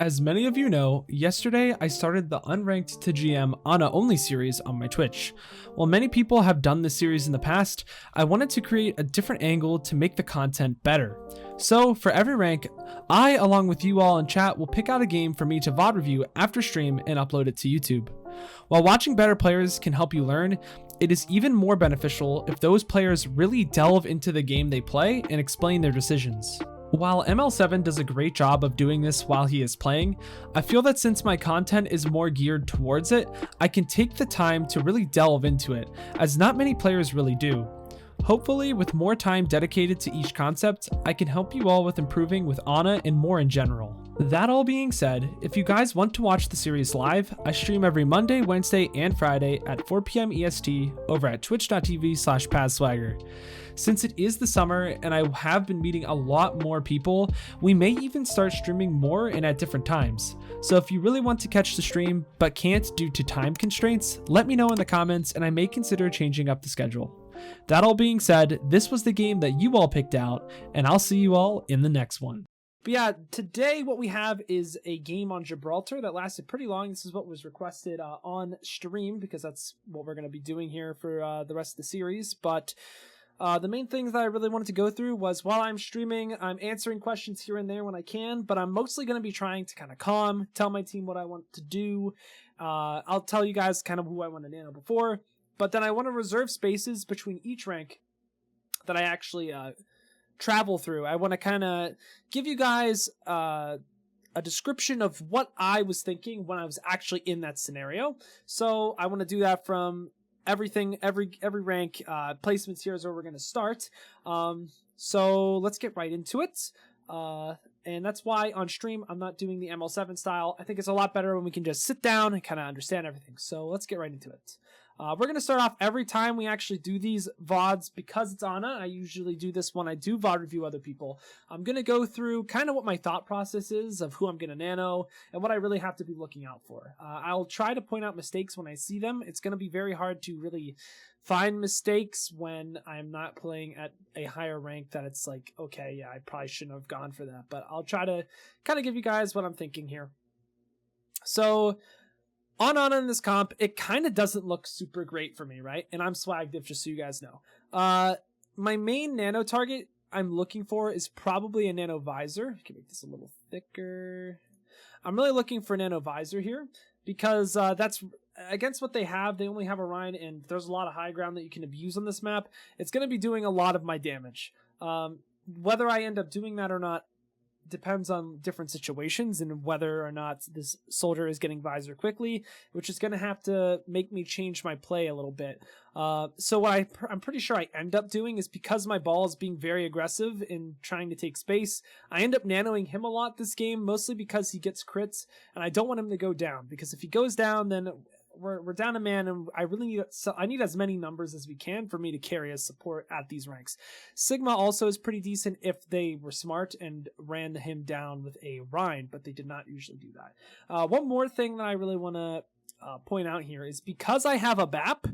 As many of you know, yesterday I started the Unranked to GM Ana only series on my Twitch. While many people have done this series in the past, I wanted to create a different angle to make the content better. So for every rank, I along with you all in chat will pick out a game for me to VOD review after stream and upload it to YouTube. While watching better players can help you learn, it is even more beneficial if those players really delve into the game they play and explain their decisions. While ML7 does a great job of doing this while he is playing, I feel that since my content is more geared towards it, I can take the time to really delve into it, as not many players really do. Hopefully, with more time dedicated to each concept, I can help you all with improving with Ana and more in general. That all being said, if you guys want to watch the series live, I stream every Monday, Wednesday, and Friday at 4 PM EST over at twitch.tv/PazSwagger. Since it is the summer and I have been meeting a lot more people, we may even start streaming more and at different times. So if you really want to catch the stream but can't due to time constraints, let me know in the comments and I may consider changing up the schedule. That all being said, this was the game that you all picked out, and I'll see you all in the next one. But yeah, today what we have is a game on Gibraltar that lasted pretty long. This is what was requested on stream because that's what we're going to be doing here for the rest of the series. But the main things that I really wanted to go through was while I'm streaming, I'm answering questions here and there when I can, but I'm mostly going to be trying to kind of tell my team what I want to do. I'll tell you guys kind of who I want to nano before. But then I want to reserve spaces between each rank that I actually travel through. I want to kind of give you guys a description of what I was thinking when I was actually in that scenario. So I want to do that from everything, every rank. Placements here is where we're going to start. So let's get right into it. And that's why on stream I'm not doing the ML7 style. I think it's a lot better when we can just sit down and kind of understand everything. So let's get right into it. We're going to start off every time we actually do these VODs because it's Ana. I usually do this when I do VOD review other people. I'm going to go through kind of what my thought process is of who I'm going to nano and what I really have to be looking out for. I'll try to point out mistakes when I see them. It's going to be very hard to really find mistakes when I'm not playing at a higher rank that it's like, okay, yeah, I probably shouldn't have gone for that. But I'll try to kind of give you guys what I'm thinking here. So on Ana in this comp, it kind of doesn't look super great for me, right? And I'm swagged if just so you guys know. My main nano target I'm looking for is probably a nano visor. I can make this a little thicker. I'm really looking for a nano visor here because that's against what they have. They only have Orion and there's a lot of high ground that you can abuse on this map. It's going to be doing a lot of my damage. Whether I end up doing that or not depends on different situations and whether or not this soldier is getting visor quickly, which is going to have to make me change my play a little bit. So what I'm pretty sure I end up doing is because my ball is being very aggressive in trying to take space, I end up nanoing him a lot this game, mostly because he gets crits, and I don't want him to go down, because if he goes down, then we're down a man, and I need as many numbers as we can for me to carry as support at these ranks. Sigma also is pretty decent if they were smart and ran him down with a Rhine, but they did not usually do that. One more thing that I really want to point out here is because I have a BAP,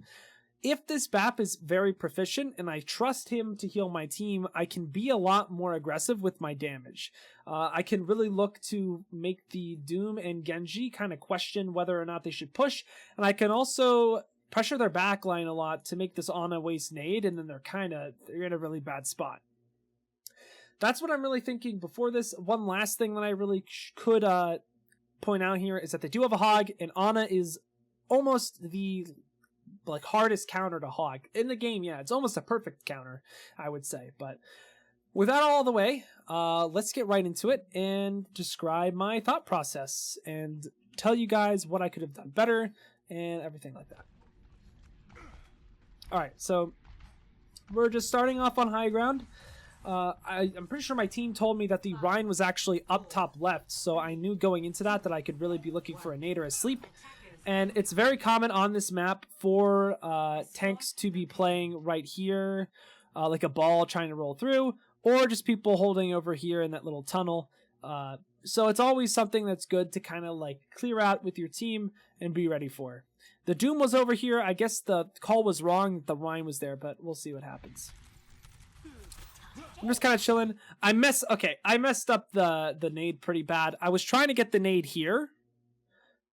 if this BAP is very proficient and I trust him to heal my team, I can be a lot more aggressive with my damage. I can really look to make the Doom and Genji kind of question whether or not they should push, and I can also pressure their backline a lot to make this Ana waste nade, and then they're in a really bad spot. That's what I'm really thinking before this. One last thing that I really could point out here is that they do have a Hog, and Ana is almost the hardest counter to Hog in the game. Yeah, it's almost a perfect counter, I would say. But with that all the way, let's get right into it and describe my thought process and tell you guys what I could have done better and everything like that. All right, so we're just starting off on high ground. I'm pretty sure my team told me that the Rhine was actually up top left, so I knew going into that I could really be looking for a nade or a sleep. And it's very common on this map for tanks to be playing right here, like a ball trying to roll through, or just people holding over here in that little tunnel. So it's always something that's good to kind of like clear out with your team and be ready for. The Doom was over here. I guess the call was wrong. The Rhine was there, but we'll see what happens. I'm just kind of chilling. I messed up the nade pretty bad. I was trying to get the nade here.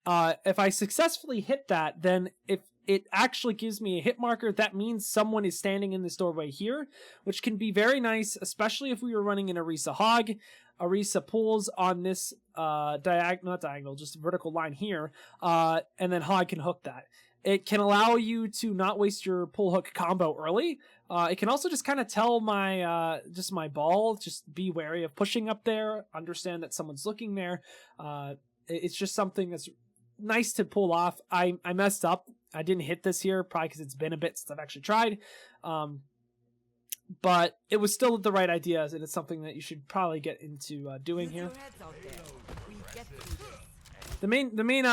If I successfully hit that, then if it actually gives me a hit marker, that means someone is standing in this doorway here, which can be very nice, especially if we were running an Orisa Hog. Orisa pulls on this not diagonal, just a vertical line here, and then Hog can hook that. It can allow you to not waste your pull hook combo early. It can also just kind of tell my my ball, just be wary of pushing up there, understand that someone's looking there. It's just something that's nice to pull off. I messed up. I didn't hit this here, probably because it's been a bit since I've actually tried. But it was still the right ideas, and it's something that you should probably get into doing here. The main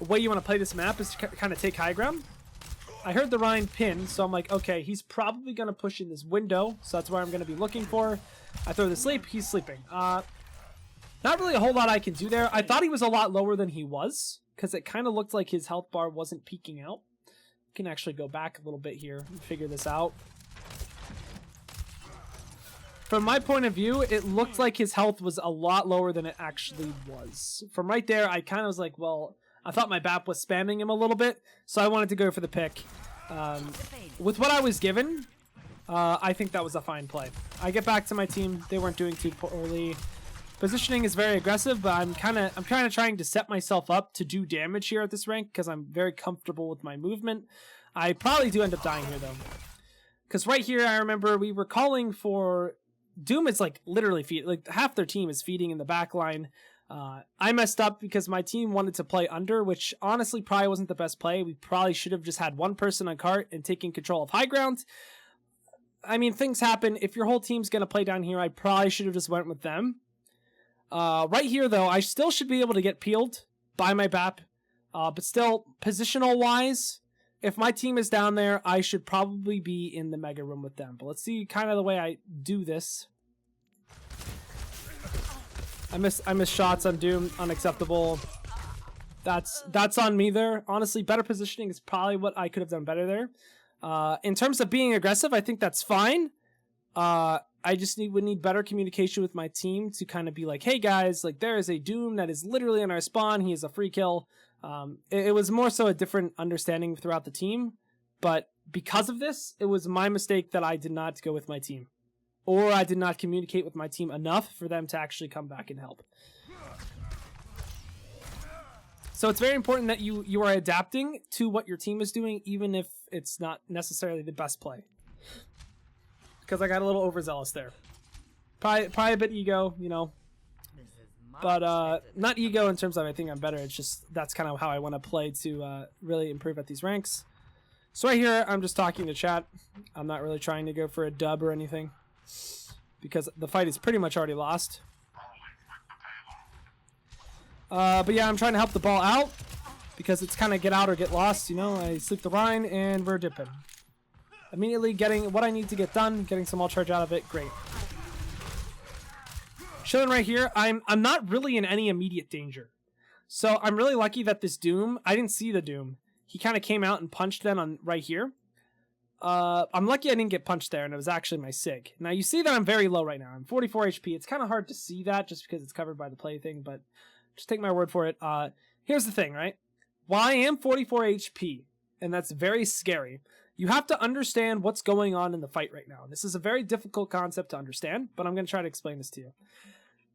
way you want to play this map is to kind of take high ground. I heard the Rhine pin, so I'm like, okay, he's probably going to push in this window, so that's where I'm going to be looking for. I throw the sleep, he's sleeping. Not really a whole lot I can do there. I thought he was a lot lower than he was, because it kind of looked like his health bar wasn't peaking out. We can actually go back a little bit here and figure this out. From my point of view, it looked like his health was a lot lower than it actually was. From right there, I kind of was like, well, I thought my BAP was spamming him a little bit, so I wanted to go for the pick. With what I was given, I think that was a fine play. I get back to my team. They weren't doing too poorly. Positioning is very aggressive, but I'm kind of trying to set myself up to do damage here at this rank because I'm very comfortable with my movement. I probably do end up dying here, though. Because right here, I remember we were calling for... Doom is like literally half their team is feeding in the back line. I messed up because my team wanted to play under, which honestly probably wasn't the best play. We probably should have just had one person on cart and taking control of high ground. I mean, things happen. If your whole team's going to play down here, I probably should have just went with them. Right here, though, I still should be able to get peeled by my BAP. But still, positional-wise, if my team is down there, I should probably be in the mega room with them. But let's see kind of the way I do this. I miss shots on Doom, unacceptable. That's on me there. Honestly, better positioning is probably what I could have done better there. In terms of being aggressive, I think that's fine. I just would need better communication with my team to kind of be like, hey guys, like there is a Doom that is literally in our spawn. He is a free kill. It was more so a different understanding throughout the team, but because of this, it was my mistake that I did not go with my team, or I did not communicate with my team enough for them to actually come back and help. So it's very important that you are adapting to what your team is doing, even if it's not necessarily the best play. Because I got a little overzealous there. Probably a bit ego, you know. But not ego in terms of I think I'm better. It's just that's kind of how I want to play to really improve at these ranks. So right here, I'm just talking to chat. I'm not really trying to go for a dub or anything, because the fight is pretty much already lost. But yeah, I'm trying to help the ball out, because it's kind of get out or get lost, you know. I sleep the Rhine, and we're dipping. Immediately getting what I need to get done, getting some all charge out of it, great. Chilling right here, I'm not really in any immediate danger. So I'm really lucky that this Doom, I didn't see the Doom. He kind of came out and punched then on right here. I'm lucky I didn't get punched there, and it was actually my SIG. Now you see that I'm very low right now. I'm 44 HP. It's kind of hard to see that just because it's covered by the play thing, but just take my word for it. Here's the thing, right? While I am 44 HP, and that's very scary, you have to understand what's going on in the fight right now. This is a very difficult concept to understand, but I'm going to try to explain this to you.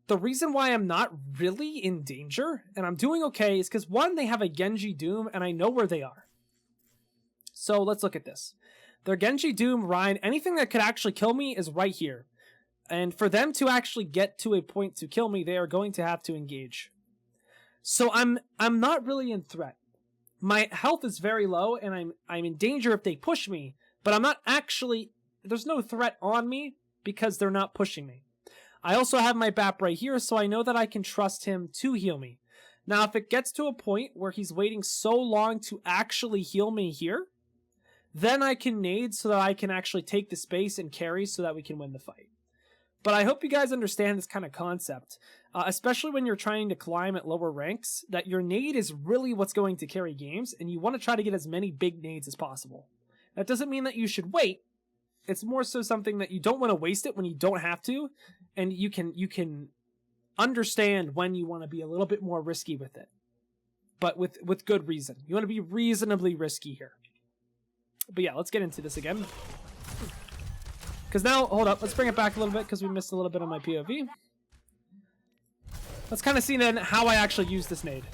The reason why I'm not really in danger, and I'm doing okay, is because one, they have a Genji Doom, and I know where they are. So let's look at this. Their Genji Doom, Rhine, anything that could actually kill me is right here. And for them to actually get to a point to kill me, they are going to have to engage. So I'm not really in threat. My health is very low, and I'm in danger if they push me, but I'm not actually, there's no threat on me because they're not pushing me. I also have my BAP right here, so I know that I can trust him to heal me. Now, if it gets to a point where he's waiting so long to actually heal me here, then I can nade so that I can actually take the space and carry so that we can win the fight. But I hope you guys understand this kind of concept, especially when you're trying to climb at lower ranks, that your nade is really what's going to carry games, and you want to try to get as many big nades as possible. That doesn't mean that you should wait, It's more so something that you don't want to waste it when you don't have to, and you can understand when you want to be a little bit more risky with it, but with good reason. You want to be reasonably risky here. But yeah, let's get into this again. Because now, hold up, let's bring it back a little bit because we missed a little bit on my POV. Let's kind of see then how I actually use this nade.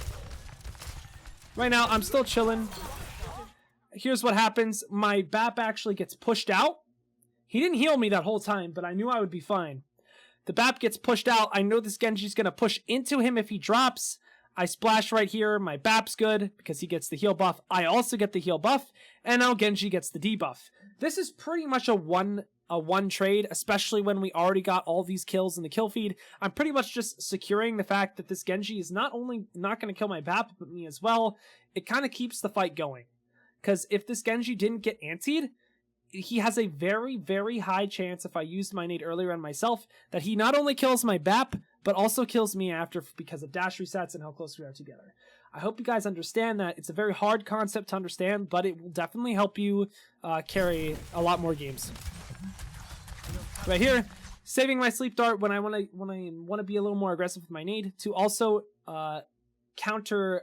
Right now, I'm still chilling. Here's what happens. My BAP actually gets pushed out. He didn't heal me that whole time, but I knew I would be fine. The BAP gets pushed out. I know this Genji's going to push into him if he drops. I splash right here. My BAP's good because he gets the heal buff. I also get the heal buff, and now Genji gets the debuff. This is pretty much a one trade, especially when we already got all these kills in the kill feed. I'm pretty much just securing the fact that this Genji is not only not going to kill my BAP, but me as well. It kind of keeps the fight going. Because if this Genji didn't get antied, he has a very, very high chance, if I used my nade earlier on myself, that he not only kills my BAP, but also kills me after because of dash resets and how close we are together. I hope you guys understand that. It's a very hard concept to understand, but it will definitely help you carry a lot more games. Right here, saving my sleep dart when I want to be a little more aggressive with my nade to also counter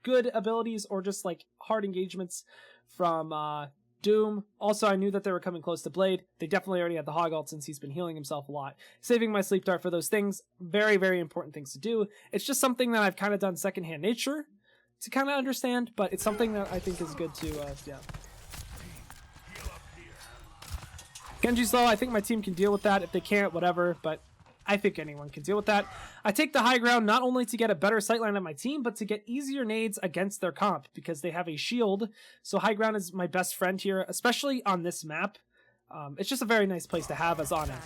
good abilities or just like hard engagements from Doom. Also, I knew that they were coming close to Blade. They definitely already had the Hog ult since he's been healing himself a lot. Saving my sleep dart for those things, very, very important things to do. It's just something that I've kind of done secondhand nature to kind of understand, but it's something that I think is good to, yeah. Genji's low. I think my team can deal with that. If they can't, whatever, but I think anyone can deal with that. I take the high ground not only to get a better sightline on my team, but to get easier nades against their comp because they have a shield. So high ground is my best friend here, especially on this map. It's just a very nice place to have as Ana.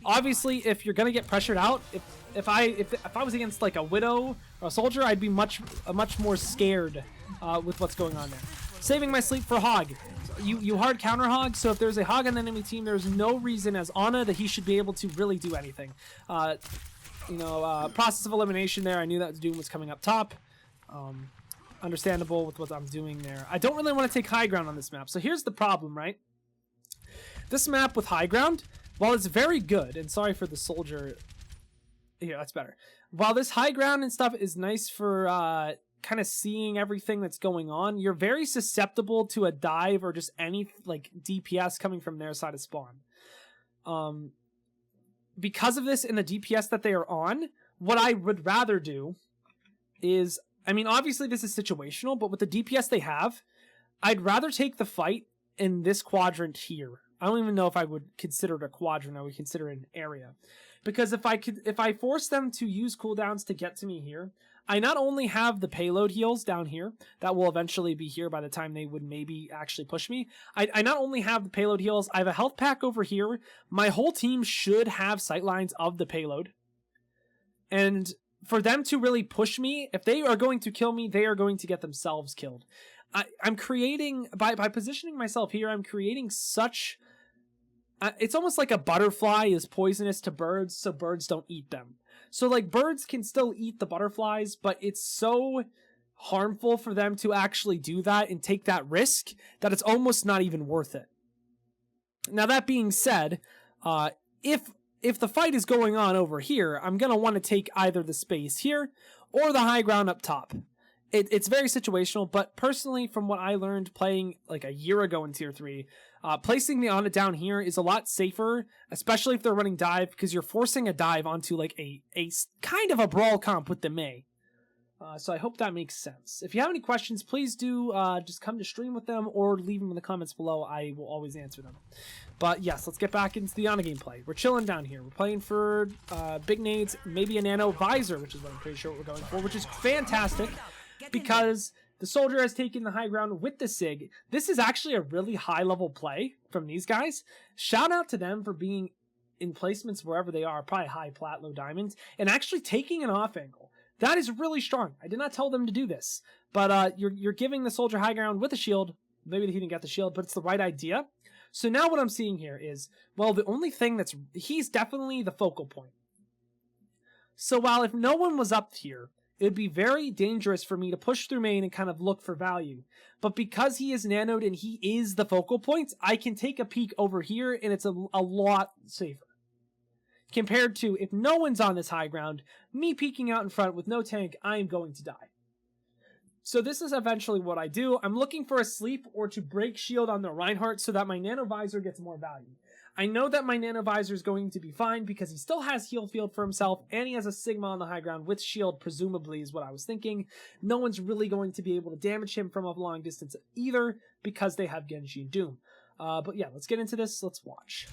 Obviously, if you're gonna get pressured out, if I was against like a Widow or a Soldier, I'd be much more scared with what's going on there. Saving my sleep for Hog. You hard counter Hog, so if there's a Hog on the enemy team, there's no reason as Ana that he should be able to really do anything. Process of elimination there. I knew that Doom was coming up top. Understandable with what I'm doing there. I don't really want to take high ground on this map. So here's the problem, right? This map with high ground, while it's very good, and sorry for the Soldier. Here, that's better. While this high ground and stuff is nice for kind of seeing everything that's going on, you're very susceptible to a dive or just any like DPS coming from their side of spawn. Because of this and the DPS that they are on, what I would rather do is, I mean, obviously this is situational, but with the DPS they have, I'd rather take the fight in this quadrant here. I don't even know if I would consider it a quadrant. I would consider it an area. Because if I force them to use cooldowns to get to me here, I not only have the payload heals down here that will eventually be here by the time they would maybe actually push me. I not only have the payload heals, I have a health pack over here. My whole team should have sightlines of the payload. And for them to really push me, if they are going to kill me, they are going to get themselves killed. I'm creating, by positioning myself here, I'm creating such... it's almost like a butterfly is poisonous to birds, so birds don't eat them. So like birds can still eat the butterflies, but it's so harmful for them to actually do that and take that risk that it's almost not even worth it. Now that being said, if the fight is going on over here, I'm going to want to take either the space here or the high ground up top. It's very situational, but personally, from what I learned playing like a year ago in Tier 3, placing the Ana down here is a lot safer, especially if they're running dive, because you're forcing a dive onto like a kind of a brawl comp with the Mei. So I hope that makes sense. If you have any questions, please do just come to stream with them or leave them in the comments below. I will always answer them. But yes, let's get back into the Ana gameplay. We're chilling down here. We're playing for big nades, maybe a nano visor, which is what I'm pretty sure what we're going for, which is fantastic. Because the Soldier has taken the high ground with the Sig. This is actually a really high level play from these guys. Shout out to them for being in placements wherever they are, probably high plat, low diamonds, and actually taking an off angle. That is really strong. I did not tell them to do this, but you're giving the Soldier high ground with a shield. Maybe he didn't get the shield, but it's the right idea. So now what I'm seeing here is, well, the only thing he's definitely the focal point. So while if no one was up here, it would be very dangerous for me to push through main and kind of look for value. But because he is nanoed and he is the focal point, I can take a peek over here and it's a lot safer. Compared to if no one's on this high ground, me peeking out in front with no tank, I am going to die. So this is eventually what I do. I'm looking for a sleep or to break shield on the Reinhardt so that my nano visor gets more value. I know that my nano visor is going to be fine because he still has heal field for himself and he has a Sigma on the high ground with shield, presumably is what I was thinking. No one's really going to be able to damage him from a long distance either because they have Genji and Doom. But yeah, let's get into this. Let's watch.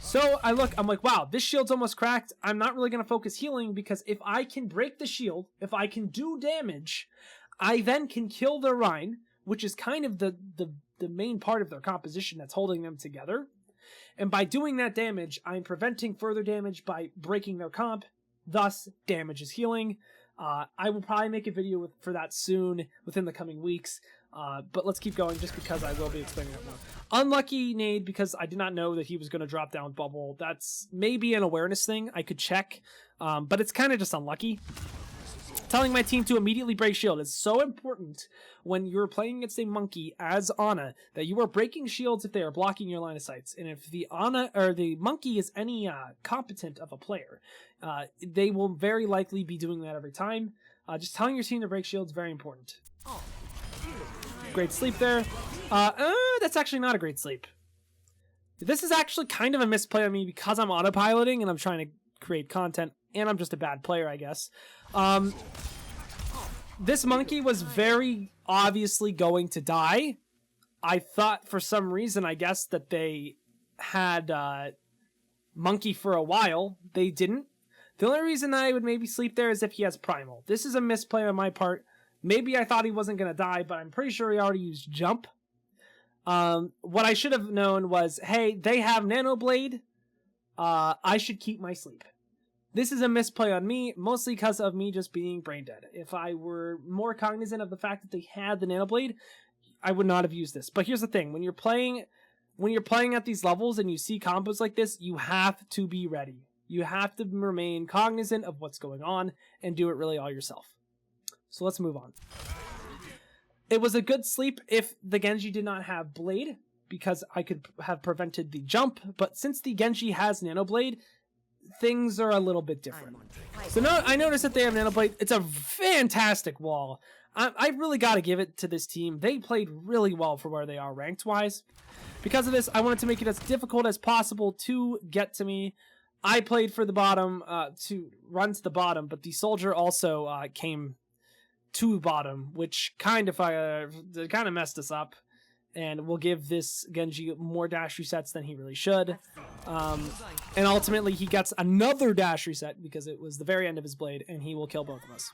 So I'm like, wow, this shield's almost cracked. I'm not really going to focus healing because if I can break the shield, if I can do damage, I then can kill the Rhine, which is kind of the main part of their composition that's holding them together. And by doing that damage, I'm preventing further damage by breaking their comp. Thus, damage is healing. I will probably make a video for that soon, within the coming weeks. But let's keep going just because I will be explaining that more. Unlucky nade because I did not know that he was going to drop down bubble. That's maybe an awareness thing. I could check. But it's kind of just unlucky. Telling my team to immediately break shield is so important when you're playing against a monkey as Ana that you are breaking shields if they are blocking your line of sights. And if the Ana or the monkey is any competent of a player, they will very likely be doing that every time. Just telling your team to break shields is very important. Great sleep there. That's actually not a great sleep. This is actually kind of a misplay on me because I'm autopiloting and I'm trying to create content and I'm just a bad player, I guess. This monkey was very obviously going to die. I thought for some reason, I guess, that they had monkey for a while. They didn't. The only reason I would maybe sleep there is if he has primal. This is a misplay on my part. Maybe I thought he wasn't going to die, but I'm pretty sure he already used jump. What I should have known was, hey, they have nano blade. I should keep my sleep. This is a misplay on me, mostly because of me just being brain dead. If I were more cognizant of the fact that they had the nanoblade, I would not have used this. But here's the thing: when you're playing at these levels and you see combos like this, you have to be ready. You have to remain cognizant of what's going on and do it really all yourself. So let's move on. It was a good sleep if the Genji did not have blade, because I could have prevented the jump. But since the Genji has nanoblade, things are a little bit different. So now I noticed that they have nanoblade. It's a fantastic wall. I really got to give it to this team. They played really well for where they are ranked wise. Because of this, I wanted to make it as difficult as possible to get to me. I played for the bottom, to run to the bottom, but the soldier also came to bottom, which kind of messed us up. And will give this Genji more dash resets than he really should. And ultimately, he gets another dash reset because it was the very end of his blade, and he will kill both of us.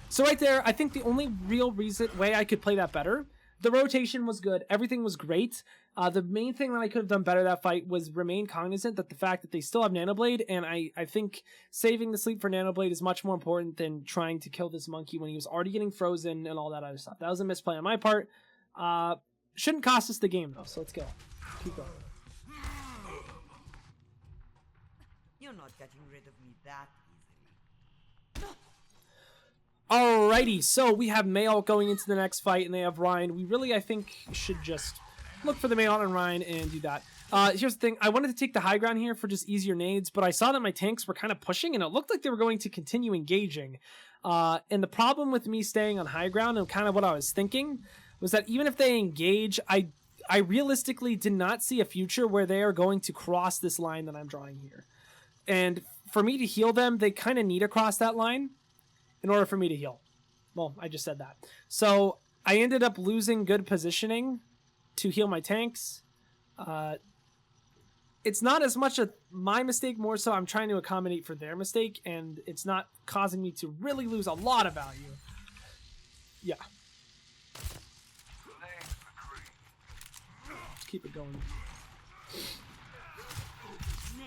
So right there, I think the only real way I could play that better, the rotation was good, everything was great. The main thing that I could have done better that fight was remain cognizant that the fact that they still have nanoblade, and I think saving the sleep for nanoblade is much more important than trying to kill this monkey when he was already getting frozen and all that other stuff. That was a misplay on my part. Shouldn't cost us the game though, so let's go. Keep going. You're not getting rid of me that easily. Alrighty, so we have Mayalt going into the next fight, and they have Ryan. We really, I think, should just look for the Mayalt and Ryan and do that. Here's the thing. I wanted to take the high ground here for just easier nades, but I saw that my tanks were kind of pushing, and it looked like they were going to continue engaging. And the problem with me staying on high ground, and kind of what I was thinking, was that even if they engage, I realistically did not see a future where they are going to cross this line that I'm drawing here. And for me to heal them, they kind of need to cross that line in order for me to heal. Well, I just said that. So I ended up losing good positioning to heal my tanks. It's not as much my mistake, more so I'm trying to accommodate for their mistake, and it's not causing me to really lose a lot of value. Yeah. Keep it going.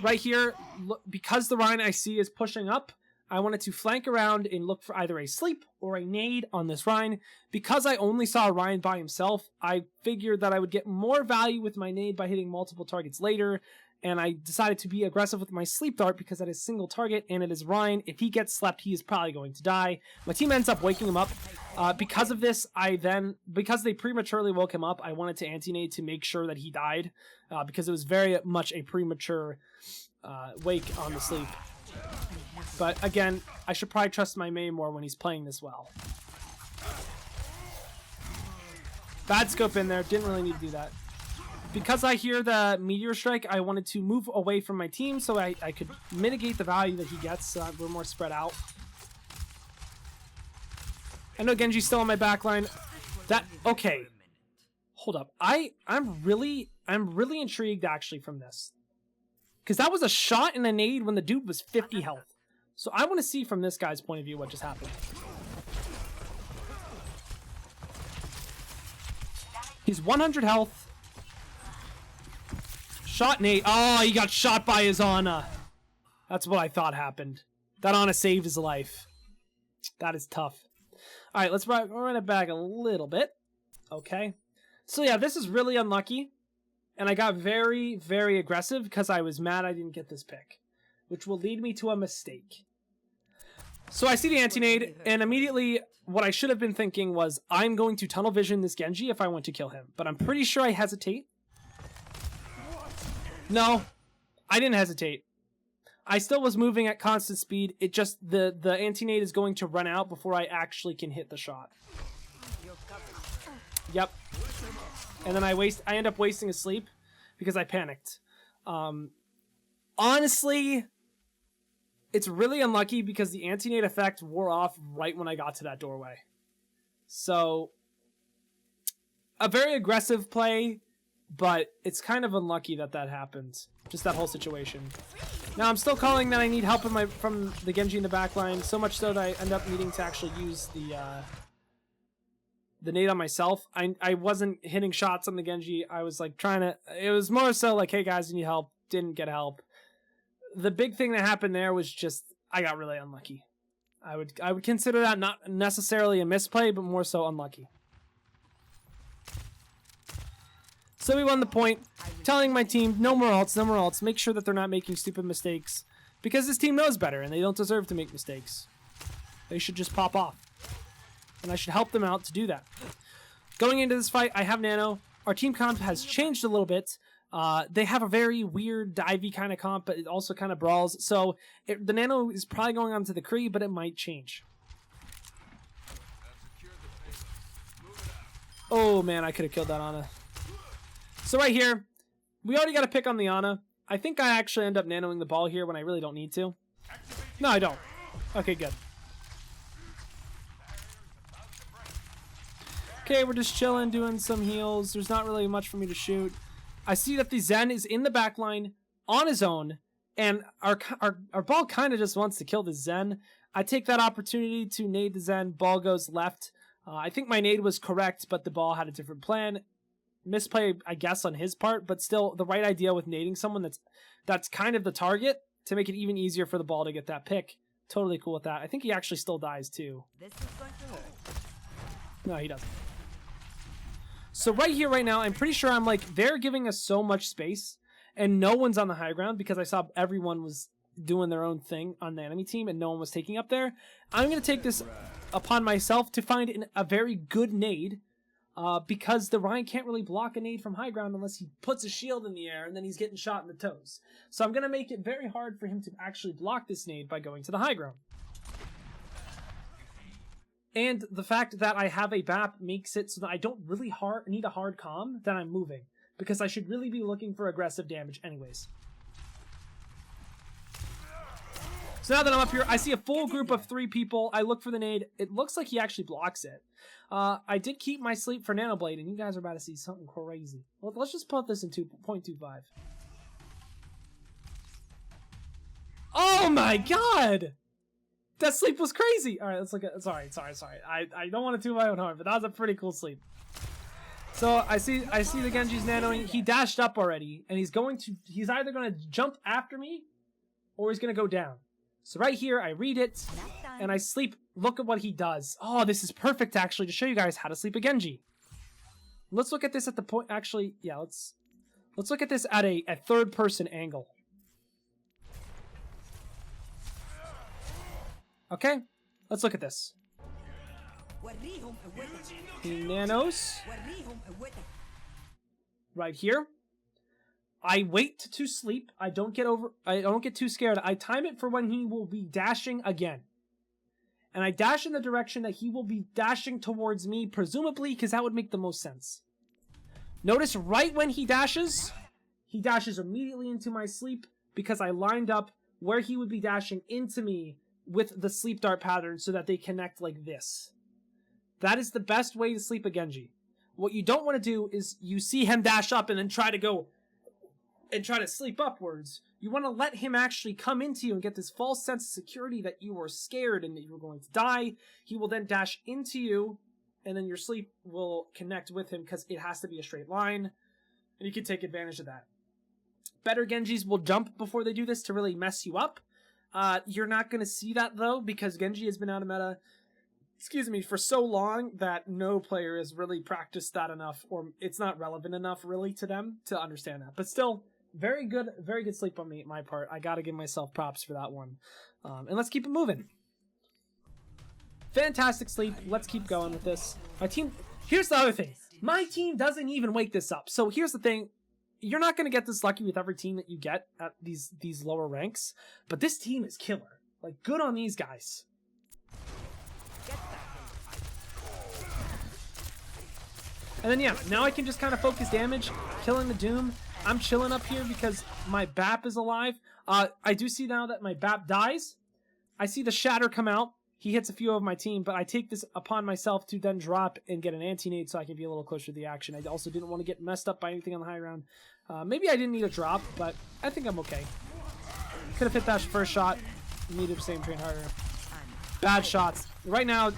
Right here, look, because the Rhine I see is pushing up, I wanted to flank around and look for either a sleep or a nade on this Rhine. Because I only saw Ryan by himself, I figured that I would get more value with my nade by hitting multiple targets later, and I decided to be aggressive with my sleep dart because that is single target, and it is Ryan. If he gets slept, he is probably going to die. My team ends up waking him up. Because of this, because they prematurely woke him up, I wanted to anti-nade to make sure that he died, because it was very much a premature wake on the sleep. But again, I should probably trust my main more when he's playing this well. Bad scope in there, didn't really need to do that. Because I hear the meteor strike, I wanted to move away from my team so I could mitigate the value that he gets so that we're more spread out. I know Genji's still on my back line. Okay. Hold up. I'm really intrigued actually from this. Because that was a shot and a nade when the dude was 50 health. So I want to see from this guy's point of view what just happened. He's 100 health. Shot nade. Oh, he got shot by his Ana. That's what I thought happened. That Ana saved his life. That is tough. Alright, let's run it back a little bit. Okay. So yeah, this is really unlucky. And I got very, very aggressive because I was mad I didn't get this pick. Which will lead me to a mistake. So I see the anti-nade, and immediately what I should have been thinking was, I'm going to tunnel vision this Genji if I want to kill him. But I'm pretty sure I hesitate. No, I didn't hesitate. I still was moving at constant speed. It just, the anti-nade is going to run out before I actually can hit the shot. Yep. And then I end up wasting a sleep because I panicked. Honestly, it's really unlucky because the anti-nade effect wore off right when I got to that doorway. So, a very aggressive play, but it's kind of unlucky that that happened. Just that whole situation. Now I'm still calling that I need help from the Genji in the backline, so much so that I end up needing to actually use the nade on myself. I wasn't hitting shots on the Genji. I was like trying to. It was more so like, hey guys, you need help. Didn't get help. The big thing that happened there was just I got really unlucky. I would consider that not necessarily a misplay, but more so unlucky. So we won the point, telling my team, no more ults, no more ults. Make sure that they're not making stupid mistakes. Because this team knows better, and they don't deserve to make mistakes. They should just pop off. And I should help them out to do that. Going into this fight, I have Nano. Our team comp has changed a little bit. They have a very weird, divey kind of comp, but it also kind of brawls. So the Nano is probably going on to the Kree, but it might change. Oh man, I could have killed that Ana. So right here, we already got a pick on the Ana. I think I actually end up nanoing the ball here when I really don't need to. No, I don't. Okay, good. Okay, we're just chilling, doing some heals. There's not really much for me to shoot. I see that the Zen is in the back line on his own, and our ball kind of just wants to kill the Zen. I take that opportunity to nade the Zen. Ball goes left. I think my nade was correct, but the ball had a different plan. Misplay, I guess, on his part, but still the right idea with nading someone that's kind of the target to make it even easier for the ball to get that pick. Totally cool with that. I think he actually still dies too. This is going to hurt. No, he doesn't. So right here, right now, I'm pretty sure I'm like, they're giving us so much space and no one's on the high ground because I saw everyone was doing their own thing on the enemy team and no one was taking up there. I'm going to take this upon myself to find a very good nade. Because the Ryan can't really block a nade from high ground unless he puts a shield in the air and then he's getting shot in the toes. So I'm going to make it very hard for him to actually block this nade by going to the high ground. And the fact that I have a BAP makes it so that I don't really need a hard comm that I'm moving. Because I should really be looking for aggressive damage anyways. So now that I'm up here, I see a full group of 3 people. I look for the nade. It looks like he actually blocks it. I did keep my sleep for Nanoblade, and you guys are about to see something crazy. Well, let's just put this in 2.25. Oh my god! That sleep was crazy! Alright, let's look at... Sorry. I don't want to toot my own horn, but that was a pretty cool sleep. So, I see the Genji's nanoing. He dashed up already, and he's either going to jump after me, or he's going to go down. So right here, I read it, and I sleep. Look at what he does. Oh, this is perfect, actually, to show you guys how to sleep a Genji. Let's look at this at the point. Actually, yeah, let's Let's look at this at a third-person angle. Okay, let's look at this. He nanos right here. I wait to sleep. I don't get too scared. I time it for when he will be dashing again. And I dash in the direction that he will be dashing towards me, presumably, because that would make the most sense. Notice right when he dashes immediately into my sleep because I lined up where he would be dashing into me with the sleep dart pattern so that they connect like this. That is the best way to sleep a Genji. What you don't want to do is you see him dash up and then try to go and try to sleep upwards. You want to let him actually come into you and get this false sense of security that you are scared and that you're going to die. He will then dash into you, and then your sleep will connect with him because it has to be a straight line, and you can take advantage of that. Better Genjis will jump before they do this to really mess you up. You're not going to see that, though, because Genji has been out of meta, for so long that no player has really practiced that enough, or it's not relevant enough, really, to them to understand that. But still, very good sleep on my part. I gotta give myself props for that one. And let's keep it moving. Fantastic sleep. Let's keep going with this. My team... Here's the other thing. My team doesn't even wake this up. So here's the thing. You're not going to get this lucky with every team that you get at these lower ranks. But this team is killer. Like, good on these guys. And then, yeah, now I can just kind of focus damage, killing the Doom. I'm chilling up here because my BAP is alive. I do see now that my BAP dies. I see the Shatter come out. He hits a few of my team, but I take this upon myself to then drop and get an anti-nade so I can be a little closer to the action. I also didn't want to get messed up by anything on the high ground. Maybe I didn't need a drop, but I think I'm okay. Could have hit that first shot. Needed the same train harder. Bad shots. Right now,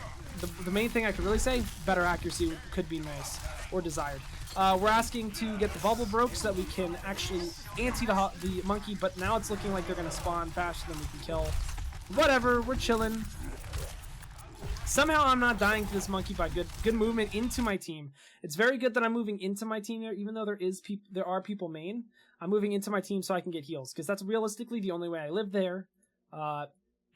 the main thing I could really say, better accuracy could be nice or desired. We're asking to get the bubble broke so that we can actually anti the monkey, but now it's looking like they're going to spawn faster than we can kill. Whatever, we're chilling. Somehow I'm not dying to this monkey by good movement into my team. It's very good that I'm moving into my team there, even though there are people main. I'm moving into my team so I can get heals, because that's realistically the only way I live there.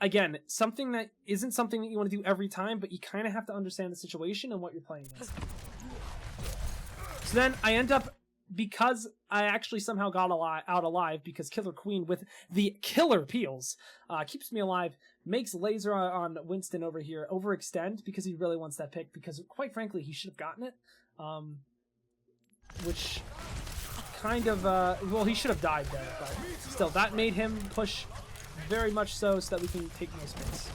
Again, something that isn't something that you want to do every time, but you kind of have to understand the situation and what you're playing against. So then I end up, because I actually somehow got out alive, because Killer Queen with the killer peels keeps me alive, makes laser on Winston over here overextend because he really wants that pick, because quite frankly he should have gotten it, which kind of, well, he should have died there, but still, that made him push very much so that we can take no space.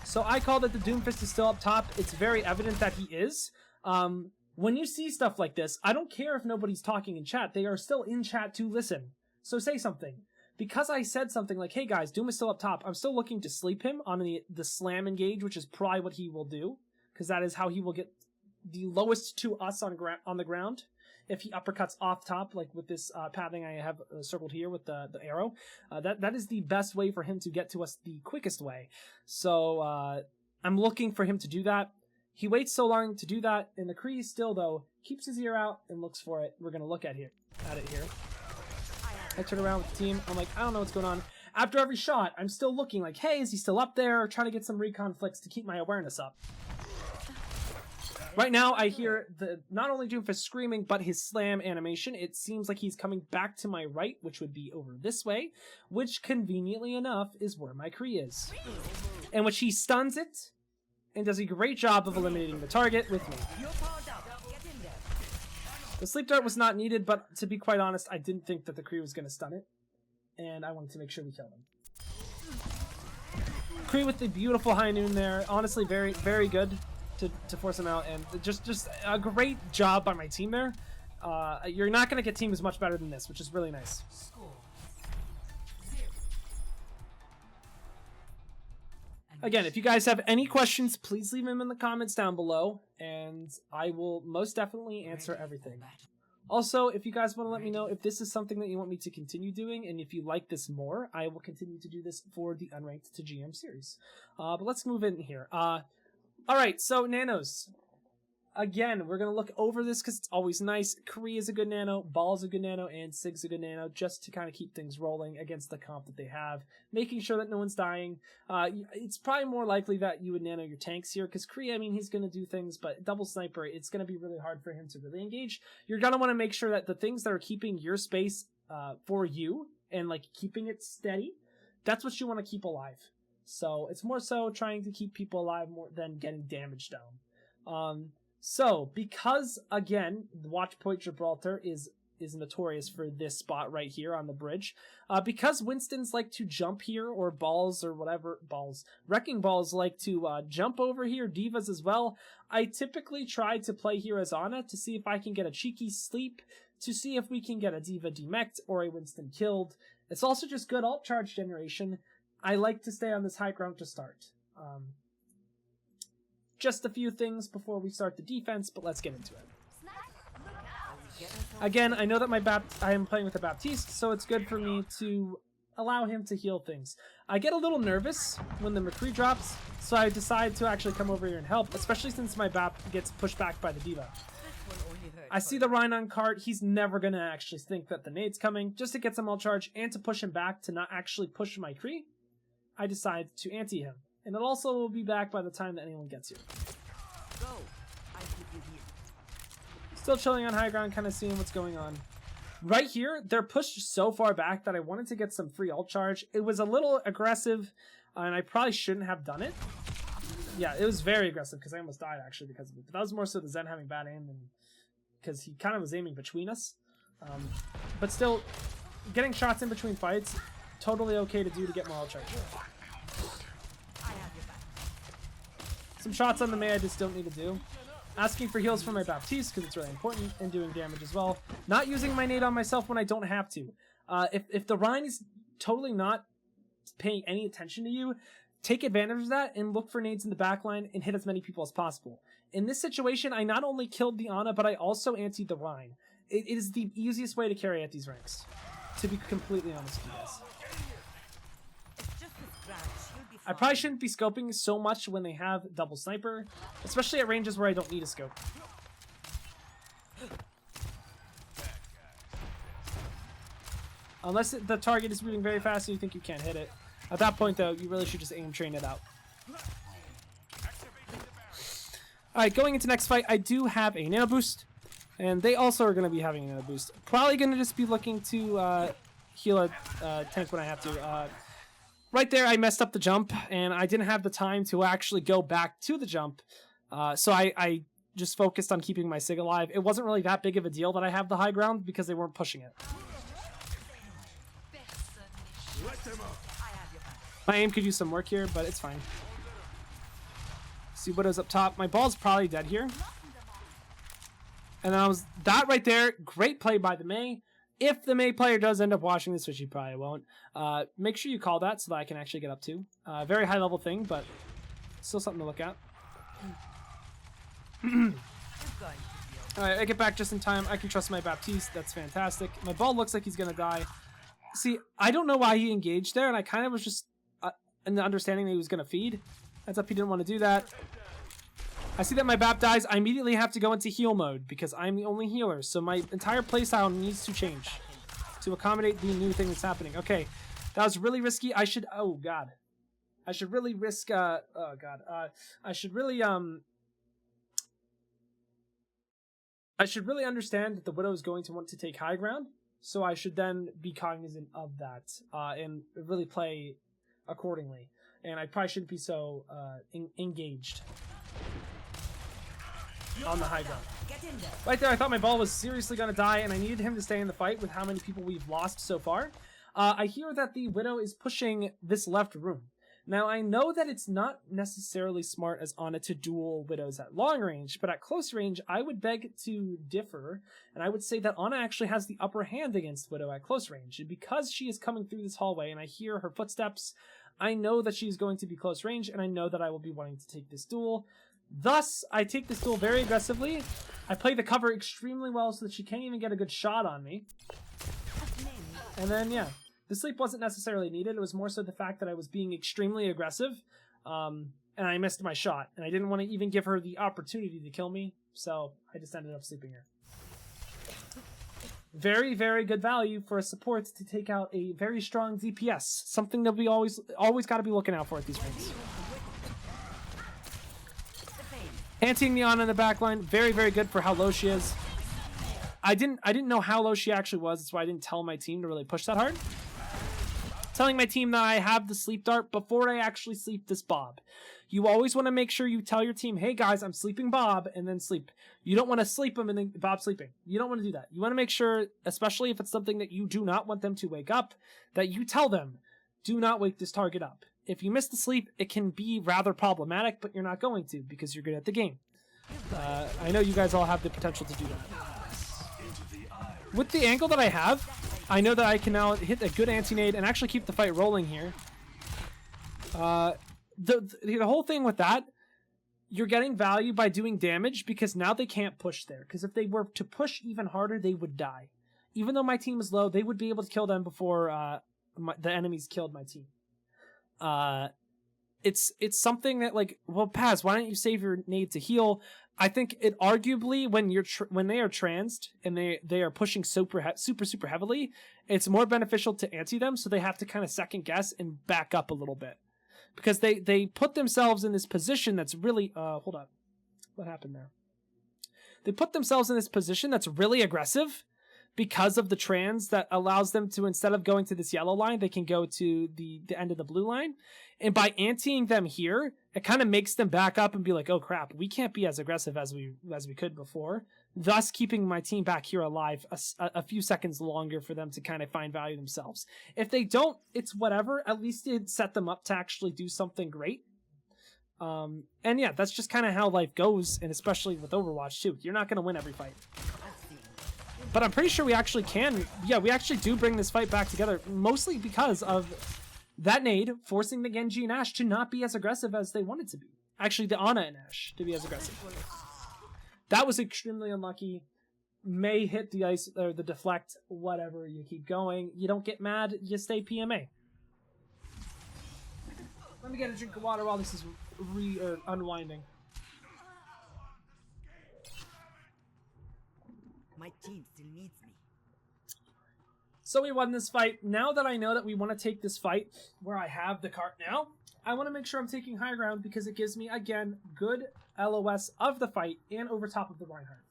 So I call that the Doomfist is still up top. It's very evident that he is. When you see stuff like this, I don't care if nobody's talking in chat. They are still in chat to listen. So say something. Because I said something like, hey guys, Doom is still up top, I'm still looking to sleep him on the slam engage, which is probably what he will do, because that is how he will get the lowest to us on the ground. If he uppercuts off top, like with this pathing I have circled here with the arrow, that is the best way for him to get to us the quickest way. So I'm looking for him to do that. He waits so long to do that, and the Kree still, though, keeps his ear out and looks for it. We're going to look at it here. I turn around with the team. I'm like, I don't know what's going on. After every shot, I'm still looking like, hey, is he still up there? Trying to get some recon flicks to keep my awareness up. Right now, I hear not only Doomfist screaming, but his slam animation. It seems like he's coming back to my right, which would be over this way, which, conveniently enough, is where my Kree is. In which he stuns it, and does a great job of eliminating the target with me. The sleep dart was not needed, but to be quite honest, I didn't think that the Kree was going to stun it, and I wanted to make sure we killed him. Kree with the beautiful high noon there, honestly very, very good to force him out, and just a great job by my team there. You're not going to get teams much better than this, which is really nice. Again, if you guys have any questions, please leave them in the comments down below, and I will most definitely answer everything. Also, if you guys want to let me know if this is something that you want me to continue doing, and if you like this more, I will continue to do this for the Unranked to GM series. But let's move in here. Alright, so Nanos. again, we're going to look over this because it's always nice. Kree is a good nano, Ball is a good nano, and Sig's a good nano, just to kind of keep things rolling against the comp that they have, making sure that no one's dying. It's probably more likely that you would nano your tanks here, because Kree, I mean, he's going to do things, but double sniper, it's going to be really hard for him to really engage. You're going to want to make sure that the things that are keeping your space for you, and like keeping it steady, that's what you want to keep alive. So it's more so trying to keep people alive more than getting damage down. So, because, again, the Watch Point Gibraltar is notorious for this spot right here on the bridge, because Winstons like to jump here, or Balls or whatever, Wrecking Balls like to jump over here, Divas as well, I typically try to play here as Ana to see if I can get a cheeky sleep, to see if we can get a Diva demeched or a Winston killed. It's also just good ult charge generation. I like to stay on this high ground to start. Just a few things before we start the defense, but let's get into it. Again, I know that I am playing with a Baptiste, so it's good for me to allow him to heal things. I get a little nervous when the McCree drops, so I decide to actually come over here and help, especially since my Bap gets pushed back by the Diva. I see the Rhine on cart. He's never going to actually think that the nade's coming. Just to get some ult charge and to push him back to not actually push my Kree, I decide to anti him. And it also will be back by the time that anyone gets here. Go. I keep you here. Still chilling on high ground, kind of seeing what's going on. Right here, they're pushed so far back that I wanted to get some free ult charge. It was a little aggressive, and I probably shouldn't have done it. Yeah, it was very aggressive because I almost died actually because of it. But that was more so the Zen having bad aim, and because he kind of was aiming between us. But still, getting shots in between fights, totally okay to do to get more ult charge. Some shots on the Mei I just don't need to do. Asking for heals for my Baptiste because it's really important, and doing damage as well. Not using my nade on myself when I don't have to. If the Rhine is totally not paying any attention to you, take advantage of that and look for nades in the backline and hit as many people as possible. In this situation, I not only killed the Ana, but I also antied the Rhine. It is the easiest way to carry at these ranks, to be completely honest with you guys. I probably shouldn't be scoping so much when they have double sniper, especially at ranges where I don't need a scope. Unless the target is moving very fast and you think you can't hit it. At that point, though, you really should just aim train it out. Alright, going into next fight, I do have a nano boost, and they also are going to be having a nano boost. Probably going to just be looking to heal a tank when I have to. Right there, I messed up the jump, and I didn't have the time to actually go back to the jump. So I just focused on keeping my Sig alive. It wasn't really that big of a deal that I have the high ground because they weren't pushing it. My aim could use some work here, but it's fine. See Widow's up top. My Ball's probably dead here. And that right there, great play by the Mei. If the Mei player does end up watching this, which he probably won't, make sure you call that so that I can actually get up to. Very high level thing, but still something to look at. Alright, I get back just in time. I can trust my Baptiste. That's fantastic. My Ball looks like he's going to die. See, I don't know why he engaged there, and I kind of was just in the understanding that he was going to feed. Ends up he didn't want to do that. I see that my Bap dies. I immediately have to go into heal mode because I'm the only healer. So my entire playstyle needs to change to accommodate the new thing that's happening. Okay, that was really risky. I should, oh god. I should really risk, oh god. I should really understand that the Widow is going to want to take high ground. So I should then be cognizant of that and really play accordingly. And I probably shouldn't be so engaged on the high ground. Right there, I thought my Ball was seriously going to die, and I needed him to stay in the fight with how many people we've lost so far. I hear that the Widow is pushing this left room. Now, I know that it's not necessarily smart as Ana to duel Widows at long range, but at close range, I would beg to differ, and I would say that Ana actually has the upper hand against Widow at close range. And because she is coming through this hallway, and I hear her footsteps, I know that she's going to be close range, and I know that I will be wanting to take this duel. Thus, I take this duel very aggressively. I play the cover extremely well so that she can't even get a good shot on me. And then, yeah. The sleep wasn't necessarily needed. It was more so the fact that I was being extremely aggressive. and I missed my shot, and I didn't want to even give her the opportunity to kill me, so I just ended up sleeping her. Very, very good value for a support to take out a very strong DPS. Something that we always got to be looking out for at these ranks. Anteing the Ana in the backline, very, very good for how low she is. I didn't know how low she actually was. That's why I didn't tell my team to really push that hard. Telling my team that I have the sleep dart before I actually sleep this Bob. You always want to make sure you tell your team, hey guys, I'm sleeping Bob, and then sleep. You don't want to sleep him and then Bob sleeping. You don't want to do that. You want to make sure, especially if it's something that you do not want them to wake up, that you tell them, do not wake this target up. If you miss the sleep, it can be rather problematic, but you're not going to because you're good at the game. I know you guys all have the potential to do that. With the angle that I have, I know that I can now hit a good anti-nade and actually keep the fight rolling here. The whole thing with that, you're getting value by doing damage because now they can't push there. Because if they were to push even harder, they would die. Even though my team is low, they would be able to kill them before the enemies killed my team. It's something that, like, well, Paz, why don't you save your nade to heal? I think it arguably when they are transed and they are pushing super heavily, it's more beneficial to anti them, so they have to kind of second guess and back up a little bit because they put themselves in this position that's really hold on, what happened there? They put themselves in this position that's really aggressive because of the trans that allows them to, instead of going to this yellow line, they can go to the end of the blue line. And by anteing them here, it kind of makes them back up and be like, oh crap, we can't be as aggressive as we could before, thus keeping my team back here alive a few seconds longer for them to kind of find value themselves. If they don't, it's whatever. At least it set them up to actually do something great. And yeah, that's just kind of how life goes, and especially with Overwatch too. You're not going to win every fight. But I'm pretty sure we actually can. Yeah, we actually do bring this fight back together, mostly because of that nade forcing the Genji and Ashe to not be as aggressive as they wanted to be. Actually, the Ana and Ashe to be as aggressive. That was extremely unlucky. May hit the ice or the deflect, whatever. You keep going. You don't get mad. You stay PMA. Let me get a drink of water while this is unwinding. My team still needs me. So we won this fight. Now that I know that we want to take this fight where I have the cart now, I want to make sure I'm taking high ground because it gives me, again, good LOS of the fight and over top of the Reinhardt.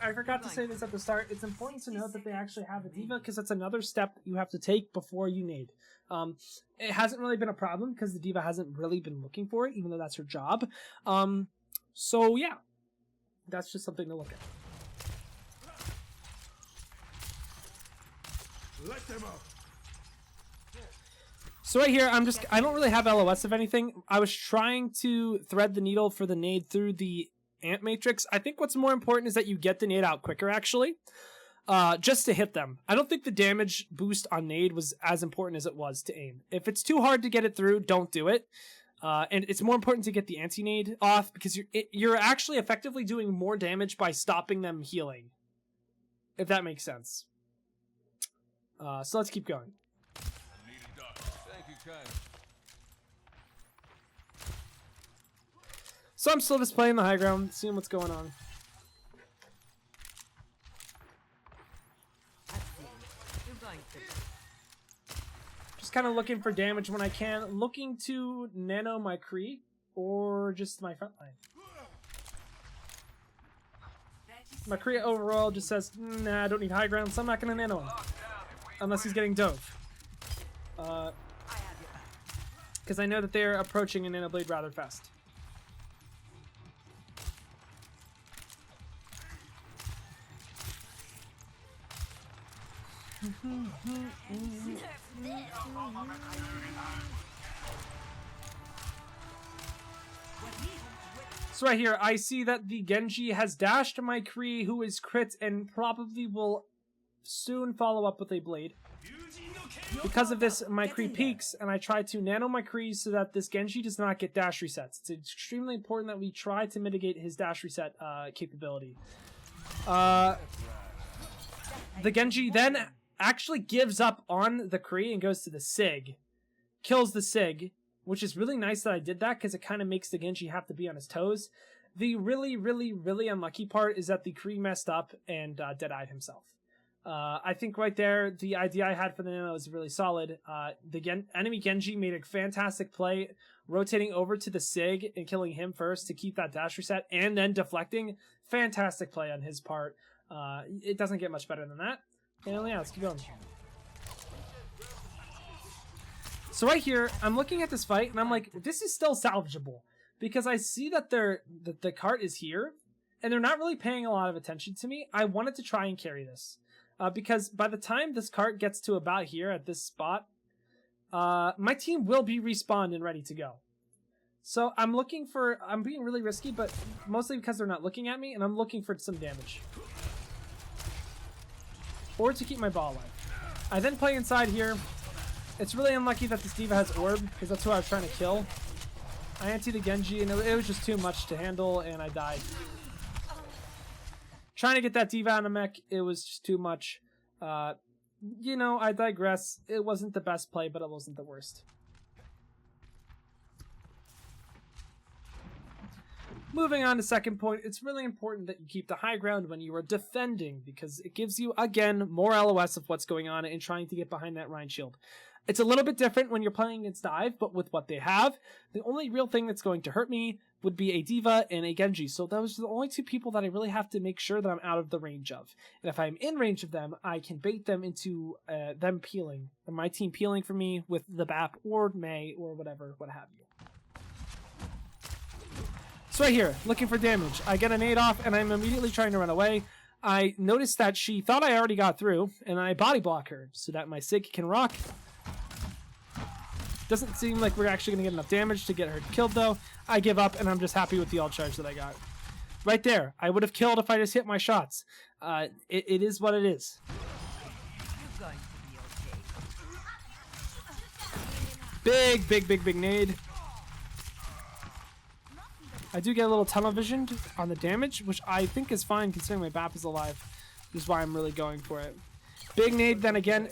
I forgot to say this at the start. It's important to note that they actually have a diva because that's another step that you have to take before you nade. It hasn't really been a problem because the diva hasn't really been looking for it, even though that's her job. So yeah. That's just something to look at. Let them up. So right here, I don't really have LOS of anything. I was trying to thread the needle for the nade through the ant matrix. I think what's more important is that you get the nade out quicker, actually. Just to hit them. I don't think the damage boost on nade was as important as it was to aim. If it's too hard to get it through, don't do it. And it's more important to get the anti-nade off because you're actually effectively doing more damage by stopping them healing. If that makes sense. So let's keep going. So I'm still just playing the high ground, seeing what's going on. Just kind of looking for damage when I can, looking to nano my Kree or just my front line. My Kree overall just says, nah, I don't need high ground, so I'm not going to nano him. Unless he's getting dove. Because I know that they're approaching a nano blade rather fast. So right here, I see that the Genji has dashed my Kree, who is crit, and probably will soon follow up with a blade. Because of this, my Kree peaks, and I try to nano my Kree so that this Genji does not get dash resets. It's extremely important that we try to mitigate his dash reset capability. The Genji then actually gives up on the Kree and goes to the Sig. kills the Sig, which is really nice that I did that because it kind of makes the Genji have to be on his toes. The really, really, really unlucky part is that the Kree messed up and dead-eyed himself. I think right there, the idea I had for the Nano is really solid. The enemy Genji made a fantastic play, rotating over to the Sig and killing him first to keep that dash reset, and then deflecting. Fantastic play on his part. It doesn't get much better than that. And yeah, let's keep going. So right here, I'm looking at this fight, and I'm like, this is still salvageable. Because I see that the cart is here, and they're not really paying a lot of attention to me. I wanted to try and carry this. Because by the time this cart gets to about here at this spot, my team will be respawned and ready to go. So I'm being really risky, but mostly because they're not looking at me, and I'm looking for some damage. Or to keep my ball alive. I then play inside here. It's really unlucky that this D.Va has orb, because that's who I was trying to kill. I anti the Genji, and it was just too much to handle, and I died. Trying to get that D.Va on a mech, it was just too much. You know, I digress. It wasn't the best play, but it wasn't the worst. Moving on to second point, it's really important that you keep the high ground when you are defending, because it gives you, again, more LOS of what's going on and trying to get behind that Rhine shield. It's a little bit different when you're playing against Dive, but with what they have, the only real thing that's going to hurt me would be a D.Va and a Genji. So those are the only two people that I really have to make sure that I'm out of the range of. And if I'm in range of them, I can bait them into them peeling, or my team peeling for me with the BAP or Mei or whatever, what have you. So right here, looking for damage. I get a nade off, and I'm immediately trying to run away. I noticed that she thought I already got through, and I body block her so that my Sig can rock. Doesn't seem like we're actually going to get enough damage to get her killed, though. I give up, and I'm just happy with the ult charge that I got. Right there. I would have killed if I just hit my shots. It is what it is. You're going to be okay. Big nade. I do get a little tunnel visioned on the damage, which I think is fine considering my BAP is alive. Which is why I'm really going for it. Big nade, then again,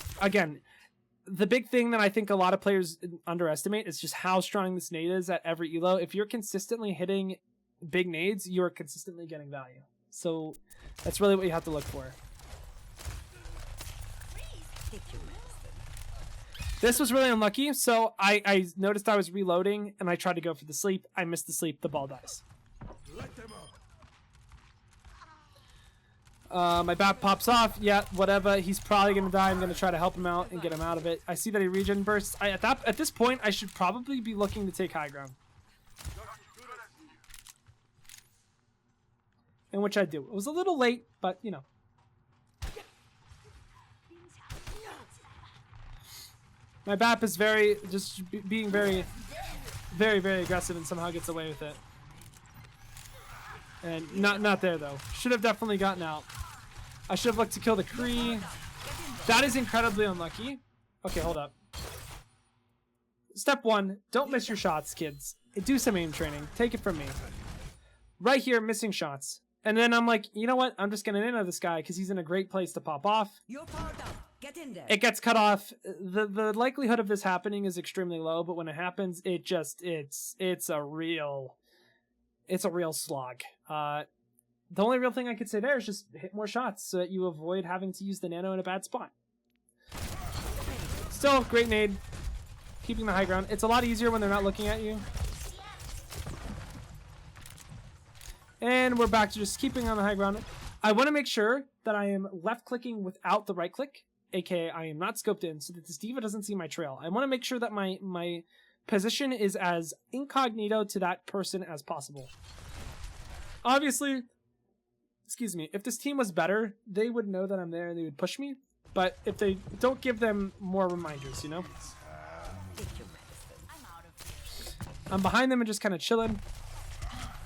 the big thing that I think a lot of players underestimate is just how strong this nade is at every elo. If you're consistently hitting big nades, you're consistently getting value. So that's really what you have to look for. This was really unlucky, so I noticed I was reloading, and I tried to go for the sleep. I missed the sleep, the ball dies. My BAP pops off. Yeah, whatever. He's probably going to die. I'm going to try to help him out and get him out of it. I see that he regen bursts. At this point, I should probably be looking to take high ground. In which I do. It was a little late, but, you know. My BAP is being very aggressive and somehow gets away with it. And not there, though. Should have definitely gotten out. I should have looked to kill the Kree. That is incredibly unlucky. Okay, hold up. Step one, don't miss your shots, kids. Do some aim training. Take it from me. Right here, missing shots. And then I'm like, you know what? I'm just going to nano this guy because he's in a great place to pop off. You're powered up. Get in there. It gets cut off. The likelihood of this happening is extremely low, but when it happens, it's a real slog. The only real thing I could say there is just hit more shots so that you avoid having to use the nano in a bad spot. Still, great nade. Keeping the high ground. It's a lot easier when they're not looking at you. And we're back to just keeping on the high ground. I want to make sure that I am left clicking without the right click, aka I am not scoped in, so that this D.Va doesn't see my trail. I want to make sure that my position is as incognito to that person as possible. Obviously, excuse me, if this team was better, they would know that I'm there and they would push me. But if they don't give them more reminders, you know? I'm behind them and just kind of chilling.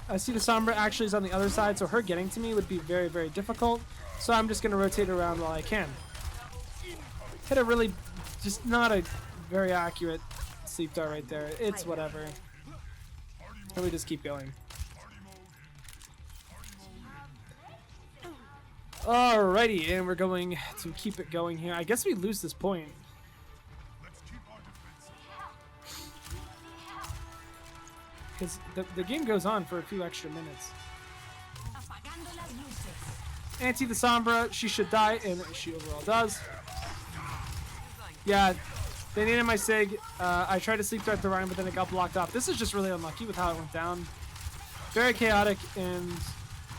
I see the Sombra actually is on the other side, so her getting to me would be very, very difficult. So I'm just going to rotate around while I can. Hit a really, just not a very accurate sleep dart right there. It's whatever. And we just keep going. Alrighty, and we're going to keep it going here. I guess we lose this point. because the game goes on for a few extra minutes. Anti the Sombra, she should die, and she overall does. Yeah, they needed my Sig. I tried to sleep threat the Ryan, but then it got blocked off. This is just really unlucky with how it went down. Very chaotic, and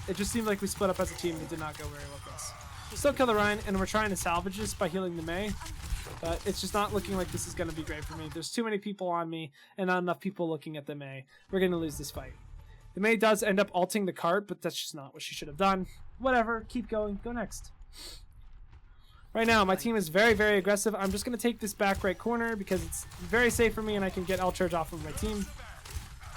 it just seemed like we split up as a team and it did not go very well with us. Still kill the Ryan, and we're trying to salvage this by healing the Mei, but it's just not looking like this is going to be great for me. There's too many people on me and not enough people looking at the Mei. We're going to lose this fight. The Mei does end up ulting the cart, but that's just not what she should have done. Whatever, keep going, go next. Right now, my team is very, very aggressive. I'm just going to take this back right corner because it's very safe for me and I can get L-charge off of my team.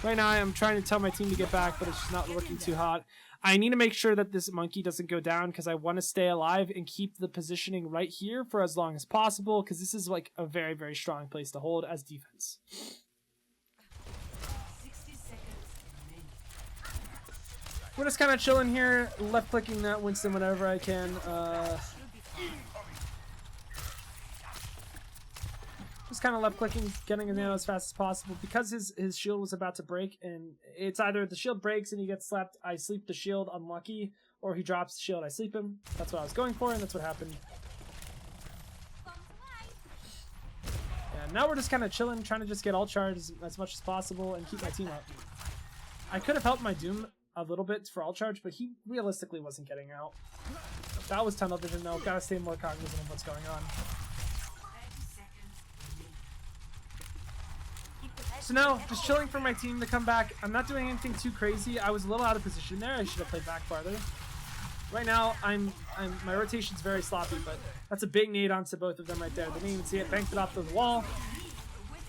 Right now, I'm trying to tell my team to get back, but it's just not working too hot. I need to make sure that this monkey doesn't go down because I want to stay alive and keep the positioning right here for as long as possible because this is like a very, very strong place to hold as defense. We're just kind of chilling here, left clicking that Winston whenever I can. Just kind of left clicking, getting a nano as fast as possible because his shield was about to break, and it's either the shield breaks and he gets slapped, I sleep the shield, unlucky, or he drops the shield, I sleep him. That's what I was going for, and that's what happened. Yeah, now we're just kind of chilling, trying to just get all charged as much as possible and keep my team up. I could have helped my Doom a little bit for all charge, but he realistically wasn't getting out. That was tunnel vision though. Gotta stay more cognizant of what's going on. So now, just chilling for my team to come back. I'm not doing anything too crazy. I was a little out of position there. I should have played back farther. Right now, my rotation's very sloppy, but that's a big nade onto both of them right there. They didn't even see it. Banked it off the wall.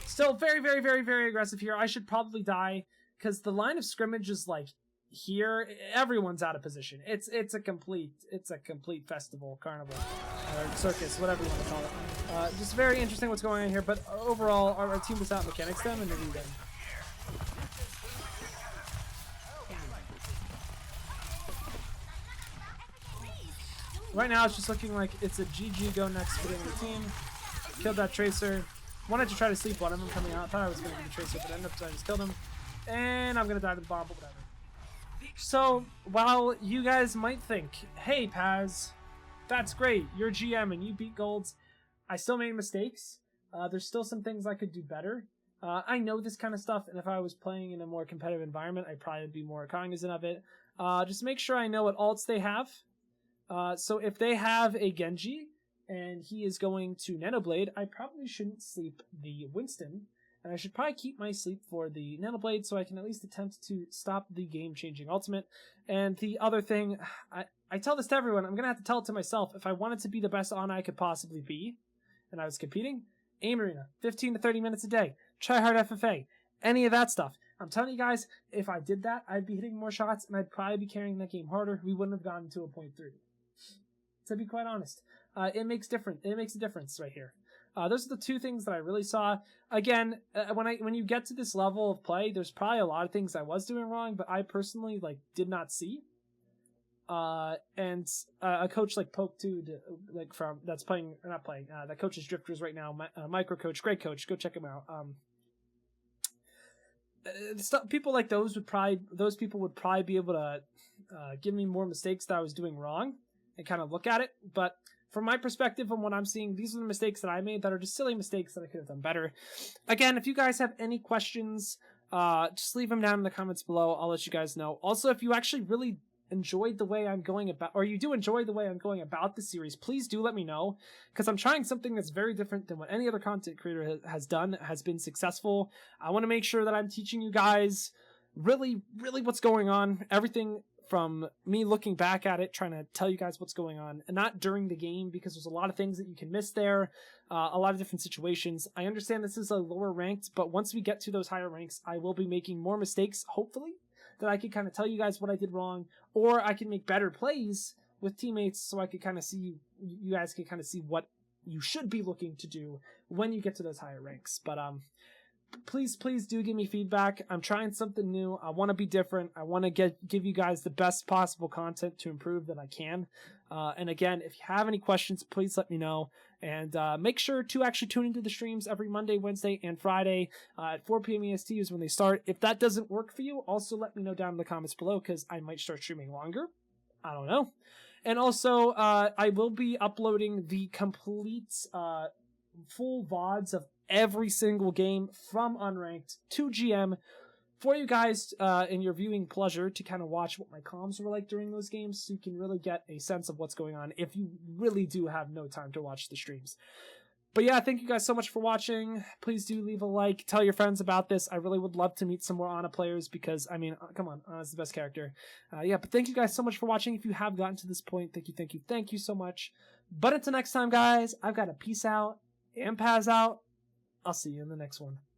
Still very, very, very, very aggressive here. I should probably die because the line of scrimmage is like here. Everyone's out of position. It's a complete festival, carnival, or circus, whatever you want to call it. Just very interesting what's going on here, but overall our team was out mechanics them and they're leading. Right now it's just looking like it's a GG go next for the team. Killed that Tracer. Wanted to try to sleep one of them coming out. Thought I was going to be the Tracer, but ended up I just killed him. And I'm going to die to the bomb, but whatever. So, while you guys might think, hey Paz, that's great, you're GM and you beat Golds, I still made mistakes. There's still some things I could do better. I know this kind of stuff, and if I was playing in a more competitive environment, I'd probably be more cognizant of it. Just make sure I know what alts they have. So if they have a Genji, and he is going to Nanoblade, I probably shouldn't sleep the Winston, and I should probably keep my sleep for the Nanoblade so I can at least attempt to stop the game-changing ultimate. And the other thing, I tell this to everyone, I'm going to have to tell it to myself, if I wanted to be the best Ana I could possibly be, and I was competing, aim arena, 15 to 30 minutes a day, try hard FFA, any of that stuff. I'm telling you guys, if I did that, I'd be hitting more shots, and I'd probably be carrying that game harder. We wouldn't have gotten to a 0.3. To be quite honest, it makes a difference right here. Those are the two things that I really saw. Again, when you get to this level of play, there's probably a lot of things I was doing wrong, but I personally did not see. And a coach like Poke 2, that's playing or not playing, that coaches Drifters right now, micro coach, great coach, go check him out. People like those people would probably be able to give me more mistakes that I was doing wrong and kind of look at it, but from my perspective, from what I'm seeing, these are the mistakes that I made that are just silly mistakes that I could have done better. Again, if you guys have any questions, just leave them down in the comments below. I'll let you guys know. Also, if you actually really enjoyed the way I'm going about, or you do enjoy the way I'm going about the series, please do let me know, because I'm trying something that's very different than what any other content creator has done, has been successful. I want to make sure that I'm teaching you guys really, really what's going on, everything from me looking back at it, trying to tell you guys what's going on, and not during the game, because there's a lot of things that you can miss there, a lot of different situations. I understand this is a lower ranked, but once we get to those higher ranks, I will be making more mistakes, hopefully, that I can kind of tell you guys what I did wrong, or I can make better plays with teammates so I could kind of see, you guys can kind of see what you should be looking to do when you get to those higher ranks. But please do give me feedback. I'm trying something new. I want to be different. I want to give you guys the best possible content to improve that I can. And again, if you have any questions, please let me know. And make sure to actually tune into the streams every Monday, Wednesday, and Friday at 4 p.m. EST is when they start. If that doesn't work for you, also let me know down in the comments below, because I might start streaming longer. I don't know. And also, I will be uploading the complete full VODs of every single game from Unranked to GM for you guys in your viewing pleasure to kind of watch what my comms were like during those games, so you can really get a sense of what's going on if you really do have no time to watch the streams. But yeah, thank you guys so much for watching. Please do leave a like, tell your friends about this. I really would love to meet some more Ana players because, I mean, come on, Ana's the best character. Yeah, but thank you guys so much for watching. If you have gotten to this point, thank you so much. But until next time, guys, I've got to peace out and pass out. I'll see you in the next one.